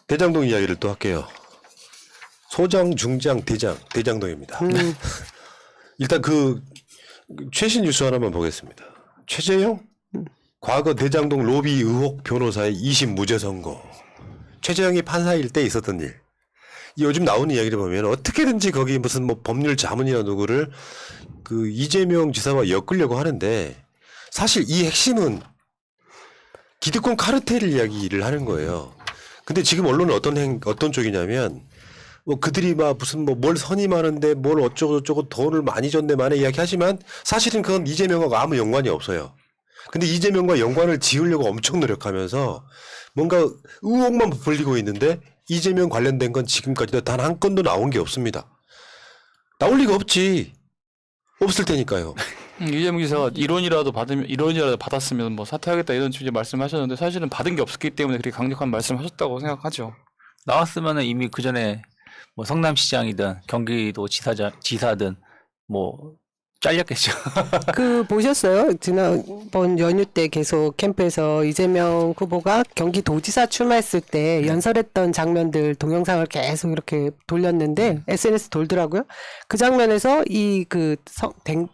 대장동 이야기를 또 할게요. 소장, 중장, 대장동입니다. 일단 그 최신 뉴스 하나만 보겠습니다. 최재형 과거 대장동 로비 의혹 변호사의 2심 무죄 선고. 최재형이 판사일 때 있었던 일. 요즘 나오는 이야기를 보면 어떻게든지 거기 무슨 뭐 법률 자문이나 누구를 그 이재명 지사와 엮으려고 하는데 사실 이 핵심은 기득권 카르텔 이야기를 하는 거예요. 근데 지금 언론은 어떤 쪽이냐면 뭐 그들이 막 무슨 뭐 뭘 선임하는데 뭘 어쩌고저쩌고 돈을 많이 줬네 만에 이야기하지만 사실은 그건 이재명하고 아무 연관이 없어요. 근데 이재명과 연관을 지으려고 엄청 노력하면서 뭔가 의혹만 부풀리고 있는데 이재명 관련된 건 지금까지도 단 한 건도 나온 게 없습니다. 나올 리가 없지. 없을 테니까요. 이재명 지사가 이론이라도 받았으면 뭐 사퇴하겠다 이런 취지의 말씀하셨는데 사실은 받은 게 없었기 때문에 그렇게 강력한 말씀하셨다고 생각하죠. 나왔으면은 이미 그 전에 뭐 성남시장이든 경기도 지사든 뭐 잘렸겠죠. 그 보셨어요? 지난번 연휴 때 계속 캠프에서 이재명 후보가 경기도지사 출마했을 때 연설했던 장면들 동영상을 계속 이렇게 돌렸는데 SNS 돌더라고요. 그 장면에서 이 그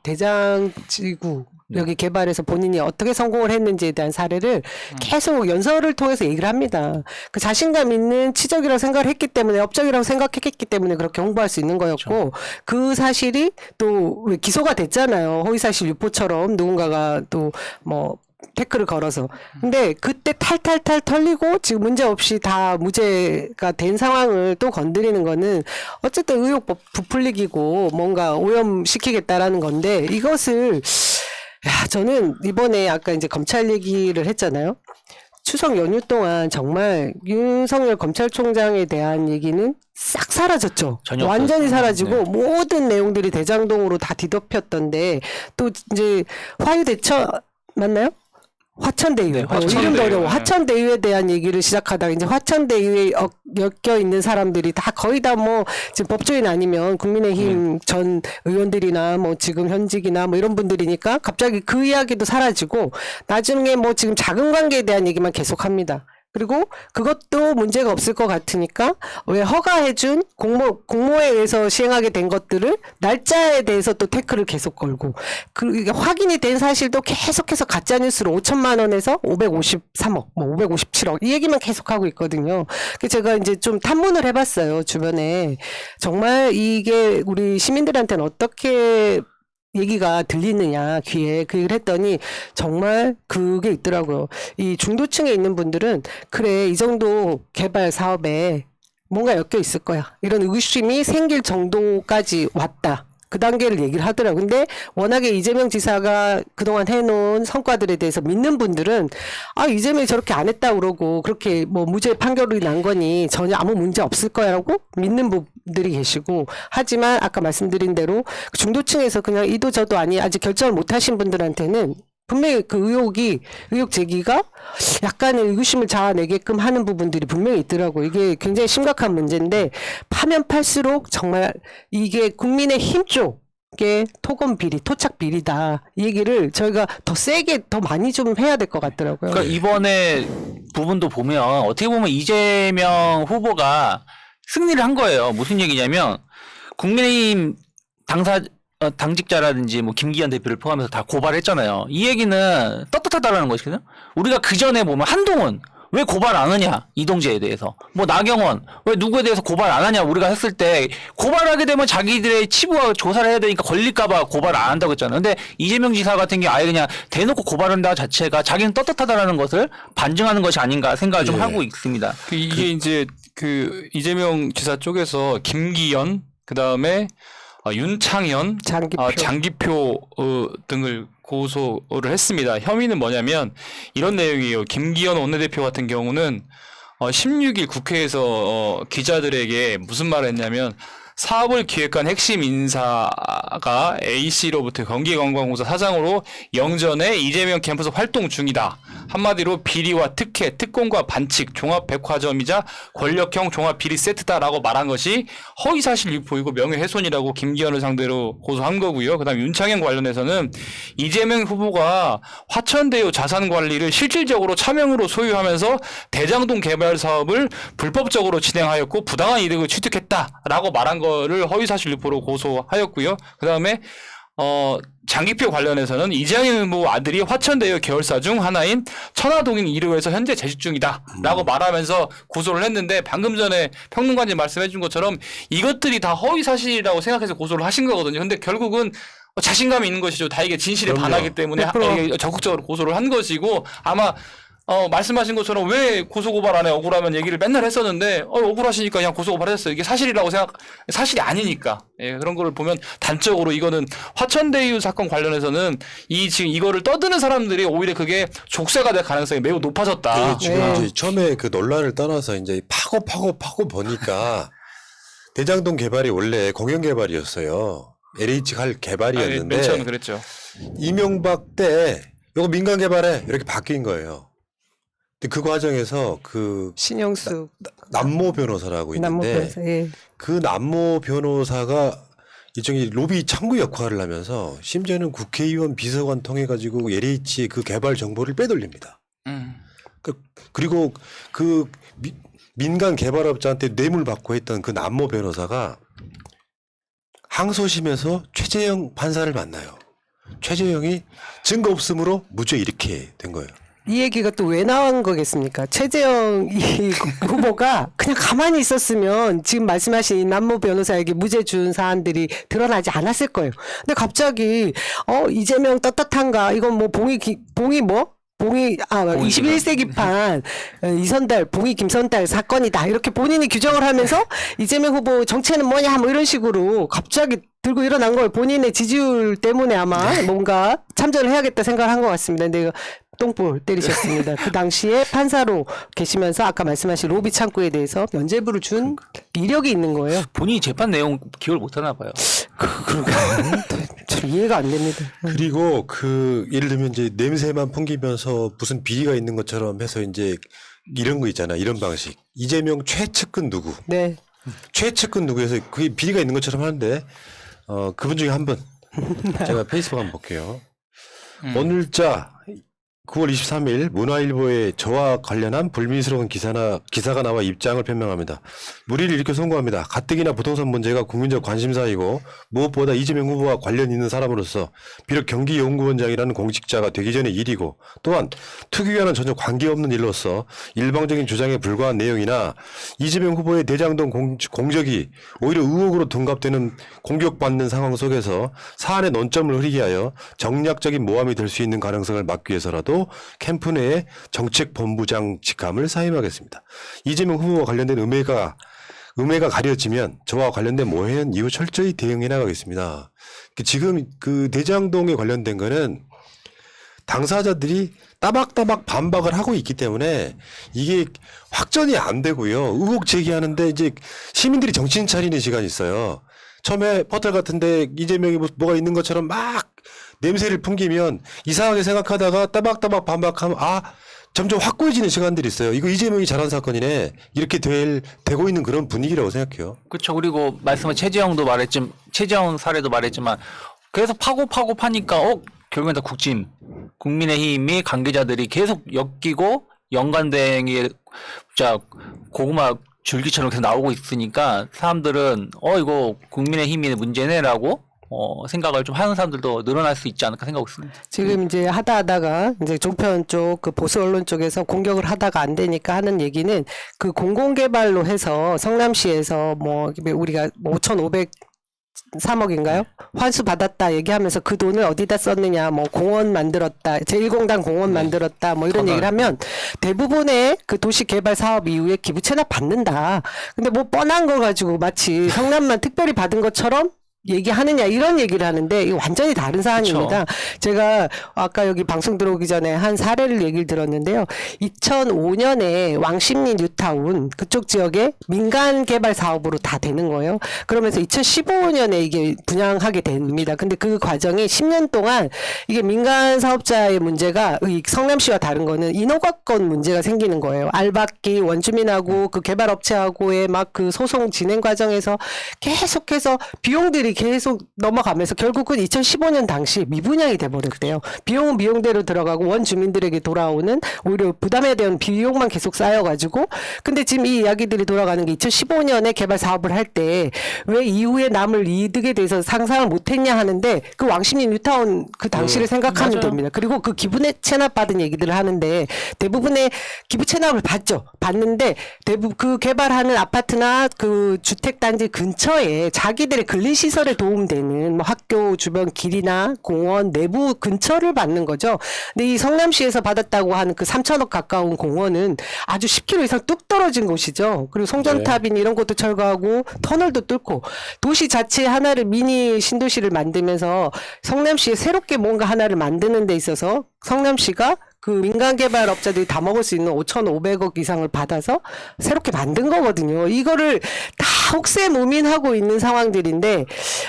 대장지구 여기 개발해서 본인이 어떻게 성공을 했는지에 대한 사례를 계속 연설을 통해서 얘기를 합니다. 그 자신감 있는 치적이라고 생각을 했기 때문에 업적이라고 생각했기 때문에 그렇게 홍보할 수 있는 거였고 그 사실이 또 기소가 됐잖아요. 허위사실 유포처럼 누군가가 또 뭐 태클을 걸어서. 근데 그때 탈탈탈 털리고 지금 문제없이 다 무죄가 된 상황을 또 건드리는 거는 어쨌든 의혹 부풀리기고 뭔가 오염시키겠다라는 건데 이것을 저는 이번에 아까 이제 검찰 얘기를 했잖아요. 추석 연휴 동안 정말 윤석열 검찰총장에 대한 얘기는 싹 사라졌죠. 전혀 완전히 없었어요. 사라지고 모든 내용들이 대장동으로 다 뒤덮였던데 또 이제 화유대처 맞나요? 화천대유. 네, 이름도 어려워. 네. 화천대유에 대한 얘기를 시작하다가 이제 화천대유에 엮여 있는 사람들이 다 거의 다 뭐 지금 법조인 아니면 국민의힘 전 의원들이나 뭐 지금 현직이나 뭐 이런 분들이니까 갑자기 그 이야기도 사라지고 나중에 뭐 지금 자금 관계에 대한 얘기만 계속합니다. 그리고 그것도 문제가 없을 것 같으니까 왜 허가해준 공모에 의해서 시행하게 된 것들을 날짜에 대해서 또 태클을 계속 걸고 이게 확인이 된 사실도 계속해서 가짜뉴스로 5천만 원에서 553억, 뭐 557억 이 얘기만 계속하고 있거든요. 그래서 제가 이제 좀 탐문을 해봤어요. 주변에 정말 이게 우리 시민들한테는 어떻게 얘기가 들리느냐 귀에 그 얘기를 했더니 정말 그게 있더라고요. 이 중도층에 있는 분들은 그래 이 정도 개발 사업에 뭔가 엮여 있을 거야 이런 의심이 생길 정도까지 왔다. 그 단계를 얘기를 하더라고요. 근데 워낙에 이재명 지사가 그동안 해놓은 성과들에 대해서 믿는 분들은 아 이재명이 저렇게 안 했다 그러고 그렇게 뭐 무죄 판결이 난 거니 전혀 아무 문제 없을 거야라고 믿는 분들이 계시고 하지만 아까 말씀드린 대로 중도층에서 그냥 이도 저도 아니 아직 결정을 못 하신 분들한테는 분명히 그 의혹 제기가 약간의 의구심을 자아내게끔 하는 부분들이 분명히 있더라고요. 이게 굉장히 심각한 문제인데 파면 팔수록 정말 이게 국민의 힘 쪽의 토건 비리, 토착 비리다. 이 얘기를 저희가 더 세게 더 많이 좀 해야 될 것 같더라고요. 그러니까 이번에 부분도 보면 어떻게 보면 이재명 후보가 승리를 한 거예요. 무슨 얘기냐면 국민의힘 당직자라든지 뭐 김기현 대표를 포함해서 다 고발했잖아요. 이 얘기는 떳떳하다라는 것이거든요. 우리가 그 전에 보면 한동훈 왜 고발 안 하냐 이동재에 대해서 뭐 나경원 왜 누구에 대해서 고발 안 하냐 우리가 했을 때 고발하게 되면 자기들의 치부와 조사를 해야 되니까 걸릴까봐 고발 안 한다고 했잖아요. 근데 이재명 지사 같은 게 아예 그냥 대놓고 고발한다 자체가 자기는 떳떳하다라는 것을 반증하는 것이 아닌가 생각을 좀 하고 있습니다. 이게 이제 그 이재명 지사 쪽에서 김기현 그다음에 윤창현, 장기표 등을 고소를 했습니다. 혐의는 뭐냐면 이런 내용이에요. 김기현 원내대표 같은 경우는 16일 국회에서 기자들에게 무슨 말을 했냐면 사업을 기획한 핵심 인사가 A씨로부터 경기관광공사 사장으로 영전에 이재명 캠프에서 활동 중이다. 한마디로 비리와 특혜, 특권과 반칙, 종합백화점이자 권력형 종합비리 세트다라고 말한 것이 허위사실 유포이고 명예훼손이라고 김기현을 상대로 고소한 거고요. 그다음 윤창현 관련해서는 이재명 후보가 화천대유 자산관리를 실질적으로 차명으로 소유하면서 대장동 개발 사업을 불법적으로 진행하였고 부당한 이득을 취득했다라고 말한 거를 허위사실 유포로 고소하였고요. 그다음에 장기표 관련해서는 이재명 후보 아들이 화천대유 계열사 중 하나인 천화동인 1호에서 현재 재직 중이다라고 말하면서 고소를 했는데 방금 전에 평론가님 말씀해 준 것처럼 이것들이 다 허위사실이라고 생각해서 고소를 하신 거거든요. 근데 결국은 자신감이 있는 것이죠. 다 이게 진실에 그럼요. 반하기 때문에 이게 적극적으로 고소를 한 것이고 아마 말씀하신 것처럼 왜 고소고발 안 해? 억울하면 얘기를 맨날 했었는데, 억울하시니까 그냥 고소고발 했어요. 이게 사실이라고 사실이 아니니까. 예, 그런 거를 보면 단적으로 이거는 화천대유 사건 관련해서는 지금 이거를 떠드는 사람들이 오히려 그게 족쇄가 될 가능성이 매우 높아졌다. 지금 네. 이제 처음에 그 논란을 떠나서 이제 파고 보니까 대장동 개발이 원래 공영 개발이었어요. LH가 할 개발이었는데 맨 처음에 그랬죠. 이명박 때 이거 민간 개발해 이렇게 바뀐 거예요. 근데 그 과정에서 그 신영수 남모 변호사라고 남모 있는데 변호사. 예. 그 남모 변호사가 일종의 로비 창구 역할을 하면서 심지어는 국회의원 비서관 통해 가지고 LH의 그 개발 정보를 빼돌립니다. 그리고 그 민간 개발업자한테 뇌물 받고 했던 그 남모 변호사가 항소심에서 최재형 판사를 만나요. 최재형이 증거 없음으로 무죄 이렇게 된 거예요. 이 얘기가 또 왜 나온 거겠습니까? 최재형 이 후보가 그냥 가만히 있었으면 지금 말씀하신 이 남모 변호사에게 무죄 준 사안들이 드러나지 않았을 거예요. 근데 갑자기 이재명 떳떳한가? 이건 뭐 봉이 21세기판 이선달, 봉이 김선달 사건이다. 이렇게 본인이 규정을 하면서 이재명 후보 정체는 뭐냐 뭐 이런 식으로 갑자기 들고 일어난 걸 본인의 지지율 때문에 아마 뭔가 참전을 해야겠다 생각을 한 것 같습니다. 근데 이거 똥볼 때리셨습니다. 그 당시에 판사로 계시면서 아까 말씀하신 로비 창구에 대해서 면죄부를 준 이력이 있는 거예요. 본인이 재판 내용 기억을 못 하나 봐요. 참 이해가 안 됩니다. 그리고 그 예를 들면 이제 냄새만 풍기면서 무슨 비리가 있는 것처럼 해서 이제 이런 거 있잖아. 이런 방식. 이재명 최측근 누구? 네. 최측근 누구에서 그게 비리가 있는 것처럼 하는데 그분 중에 한 분. 제가 페이스북 한번 볼게요. 오늘자 9월 23일 문화일보에 저와 관련한 불미스러운 기사가 나와 입장을 표명합니다. 무리를 일으켜 송구합니다. 가뜩이나 부동산 문제가 국민적 관심사이고 무엇보다 이재명 후보와 관련 있는 사람으로서 비록 경기연구원장이라는 공직자가 되기 전의 일이고 또한 투기와는 전혀 관계없는 일로서 일방적인 주장에 불과한 내용이나 이재명 후보의 대장동 공적이 오히려 의혹으로 둔갑되는 공격받는 상황 속에서 사안의 논점을 흐리게 하여 정략적인 모함이 될 수 있는 가능성을 막기 위해서라도 캠프 내에 정책본부장 직함을 사임하겠습니다. 이재명 후보와 관련된 음해가 가려지면 저와 관련된 모해는 이후 철저히 대응해 나가겠습니다. 지금 그 대장동에 관련된 거는 당사자들이 따박따박 반박을 하고 있기 때문에 이게 확전이 안 되고요. 의혹 제기하는데 이제 시민들이 정신 차리는 시간이 있어요. 처음에 포털 같은데 이재명이 뭐가 있는 것처럼 막 냄새를 풍기면 이상하게 생각하다가 따박따박 반박하면 점점 확고해지는 시간들이 있어요. 이거 이재명이 잘한 사건이네. 이렇게 되고 있는 그런 분위기라고 생각해요. 그렇죠. 그리고 말씀은 최재형 사례도 말했지만 계속 파니까 결국엔 다 국민의힘이 관계자들이 계속 엮이고 연관된 진짜 고구마 줄기처럼 계속 나오고 있으니까 사람들은 이거 국민의힘의 문제네라고 생각을 좀 하는 사람들도 늘어날 수 있지 않을까 생각하고 있습니다. 지금 이제 하다가 이제 종편 쪽 그 보수 언론 쪽에서 공격을 하다가 안 되니까 하는 얘기는 그 공공개발로 해서 성남시에서 뭐 우리가 5,503억인가요? 환수 받았다 얘기하면서 그 돈을 어디다 썼느냐, 뭐 공원 만들었다, 제1공단 공원 만들었다, 뭐 이런 얘기를 하면 대부분의 그 도시 개발 사업 이후에 기부 채납 받는다. 근데 뭐 뻔한 거 가지고 마치 성남만 특별히 받은 것처럼 얘기하느냐 이런 얘기를 하는데 이거 완전히 다른 사안입니다. 제가 아까 여기 방송 들어오기 전에 한 사례를 얘기를 들었는데요. 2005년에 왕십리 뉴타운 그쪽 지역에 민간 개발 사업으로 다 되는 거예요. 그러면서 2015년에 이게 분양하게 됩니다. 근데 그 과정이 10년 동안 이게 민간 사업자의 문제가 이 성남시와 다른 거는 인허가권 문제가 생기는 거예요. 알박기 원주민하고 그 개발업체하고의 막 그 소송 진행 과정에서 계속해서 비용들이 계속 넘어가면서 결국은 2015년 당시 미분양이 돼버렸대요. 비용은 비용대로 들어가고 원주민들에게 돌아오는 오히려 부담해야 되는 비용만 계속 쌓여가지고 근데 지금 이 이야기들이 돌아가는 게 2015년에 개발 사업을 할 때 왜 이후에 남을 이득에 대해서 상상을 못했냐 하는데 그 왕십리 뉴타운 그 당시를 생각하면 맞아요. 됩니다. 그리고 그 기부 체납 받은 얘기들을 하는데 대부분의 기부 체납을 받죠. 받는데 대부분 그 개발하는 아파트나 그 주택단지 근처에 자기들의 근린시설에 도움되는 뭐 학교 주변 길이나 공원 내부 근처를 받는 거죠. 근데 이 성남시에서 받았다고 하는 그 3천억 가까운 공원은 아주 10km 이상 뚝 떨어진 곳이죠. 그리고 송전탑인 이런 것도 철거하고 터널도 뚫고 도시 자체 하나를 미니 신도시를 만들면서 성남시에 새롭게 뭔가 하나를 만드는 데 있어서 성남시가 그 민간 개발업자들이 다 먹을 수 있는 5,500억 이상을 받아서 새롭게 만든 거거든요. 이거를 다 혹세무민하고 있는 상황들인데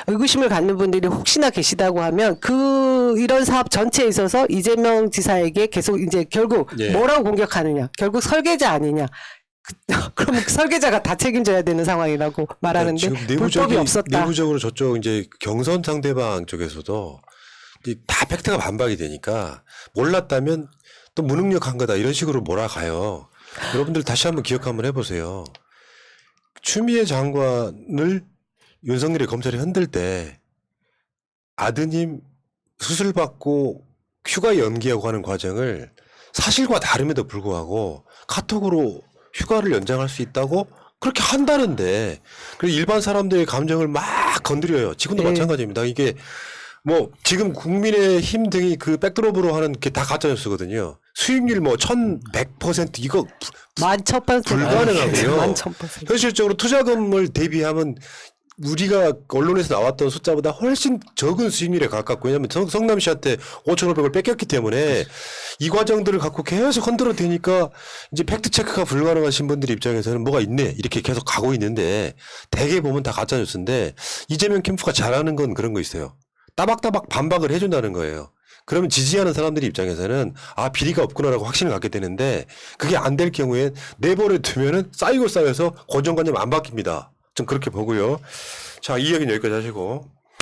의구심을 갖는 분들이 혹시나 계시다고 하면 그 이런 사업 전체에 있어서 이재명 지사에게 계속 이제 결국 예. 뭐라고 공격하느냐. 결국 설계자 아니냐. 그럼 설계자가 다 책임져야 되는 상황이라고 말하는데 지금 불법이 없었다. 내부적으로 저쪽 이제 경선 상대방 쪽에서도 이제 다 팩트가 반박이 되니까 몰랐다면 또 무능력한 거다 이런 식으로 몰아가요. 여러분들 다시 한번 기억 한번 해보세요. 추미애 장관을 윤석열이 검찰이 흔들 때 아드님 수술 받고 휴가 연기하고 하는 과정을 사실과 다름에도 불구하고 카톡으로 휴가를 연장할 수 있다고 그렇게 한다는데 그리고 일반 사람들의 감정을 막 건드려요. 지금도 네. 마찬가지입니다. 이게 뭐 지금 국민의힘 등이 그 백드롭으로 하는 게 다 가짜 뉴스거든요. 수익률 뭐 1100% 이거 11,000% 불가능하고요. 11,000%. 현실적으로 투자금을 대비하면 우리가 언론에서 나왔던 숫자보다 훨씬 적은 수익률에 가깝고 왜냐하면 성남시한테 5,500을 뺏겼기 때문에 이 과정들을 갖고 계속 흔들어 대니까 이제 팩트 체크가 불가능하신 분들 입장에서는 뭐가 있네 이렇게 계속 가고 있는데 대개 보면 다 가짜 뉴스인데 이재명 캠프가 잘하는 건 그런 거 있어요. 따박따박 반박을 해준다는 거예요. 그러면 지지하는 사람들 입장에서는 아 비리가 없구나라고 확신을 갖게 되는데 그게 안 될 경우엔 내버려 두면은 쌓이고 쌓여서 고정관념 안 바뀝니다. 좀 그렇게 보고요. 자, 이 이야기는 여기까지 하시고